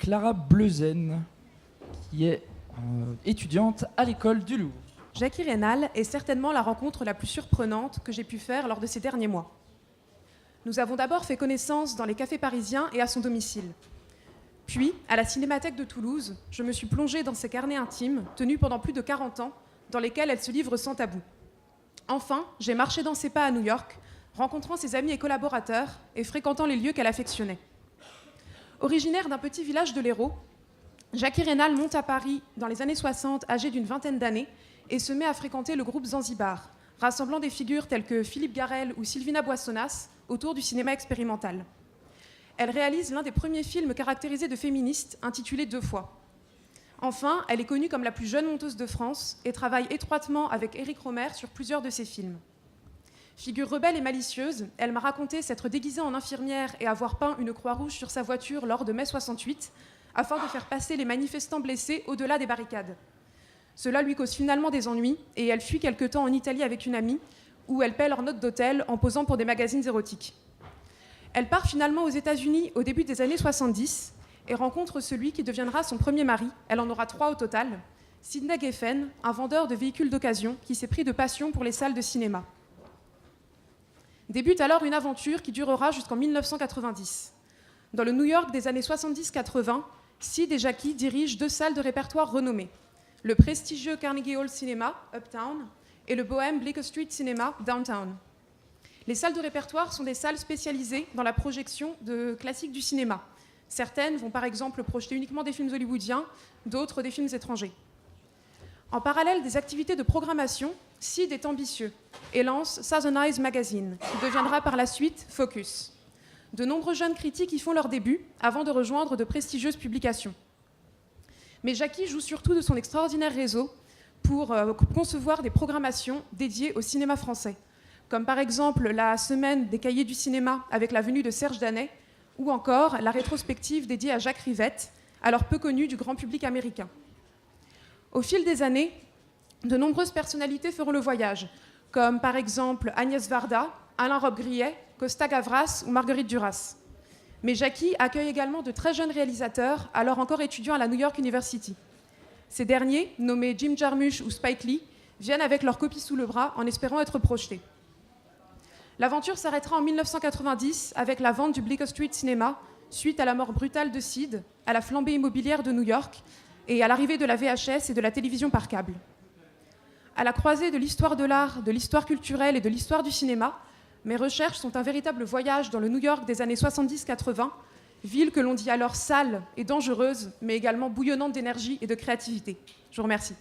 Clara Bleuzen, qui est étudiante à l'école du Louvre. Jackie Rénal est certainement la rencontre la plus surprenante que j'ai pu faire lors de ces derniers mois. Nous avons d'abord fait connaissance dans les cafés parisiens et à son domicile. Puis, à la Cinémathèque de Toulouse, je me suis plongée dans ses carnets intimes, tenus pendant plus de 40 ans, dans lesquels elle se livre sans tabou. Enfin, j'ai marché dans ses pas à New York, rencontrant ses amis et collaborateurs et fréquentant les lieux qu'elle affectionnait. Originaire d'un petit village de l'Hérault, Jackie Rénal monte à Paris dans les années 60, âgée d'une vingtaine d'années, et se met à fréquenter le groupe Zanzibar, rassemblant des figures telles que Philippe Garrel ou Sylvina Boissonnas autour du cinéma expérimental. Elle réalise l'un des premiers films caractérisés de féministe, intitulé 2 fois. Enfin, elle est connue comme la plus jeune monteuse de France et travaille étroitement avec Éric Rohmer sur plusieurs de ses films. Figure rebelle et malicieuse, elle m'a raconté s'être déguisée en infirmière et avoir peint une croix rouge sur sa voiture lors de mai 68, afin de faire passer les manifestants blessés au-delà des barricades. Cela lui cause finalement des ennuis et elle fuit quelque temps en Italie avec une amie, où elle paie leur note d'hôtel en posant pour des magazines érotiques. Elle part finalement aux États-Unis au début des années 70 et rencontre celui qui deviendra son premier mari, elle en aura 3 au total, Sidney Geffen, un vendeur de véhicules d'occasion qui s'est pris de passion pour les salles de cinéma. Débute alors une aventure qui durera jusqu'en 1990. Dans le New York des années 70-80, Sid et Jackie dirigent 2 salles de répertoire renommées, le prestigieux Carnegie Hall Cinema, Uptown, et le bohème Bleecker Street Cinema, Downtown. Les salles de répertoire sont des salles spécialisées dans la projection de classiques du cinéma. Certaines vont par exemple projeter uniquement des films hollywoodiens, d'autres des films étrangers. En parallèle des activités de programmation, Sid est ambitieux et lance Southern Eyes Magazine, qui deviendra par la suite Focus. De nombreux jeunes critiques y font leur début avant de rejoindre de prestigieuses publications. Mais Jackie joue surtout de son extraordinaire réseau pour concevoir des programmations dédiées au cinéma français, comme par exemple la semaine des cahiers du cinéma avec la venue de Serge Danet, ou encore la rétrospective dédiée à Jacques Rivette, alors peu connu du grand public américain. Au fil des années, de nombreuses personnalités feront le voyage, comme par exemple Agnès Varda, Alain Robbe-Grillet, Costa Gavras ou Marguerite Duras. Mais Jackie accueille également de très jeunes réalisateurs, alors encore étudiants à la New York University. Ces derniers, nommés Jim Jarmusch ou Spike Lee, viennent avec leur copie sous le bras en espérant être projetés. L'aventure s'arrêtera en 1990 avec la vente du Bleecker Street Cinema, suite à la mort brutale de Sid, à la flambée immobilière de New York et à l'arrivée de la VHS et de la télévision par câble. À la croisée de l'histoire de l'art, de l'histoire culturelle et de l'histoire du cinéma, mes recherches sont un véritable voyage dans le New York des années 70-80, ville que l'on dit alors sale et dangereuse, mais également bouillonnante d'énergie et de créativité. Je vous remercie.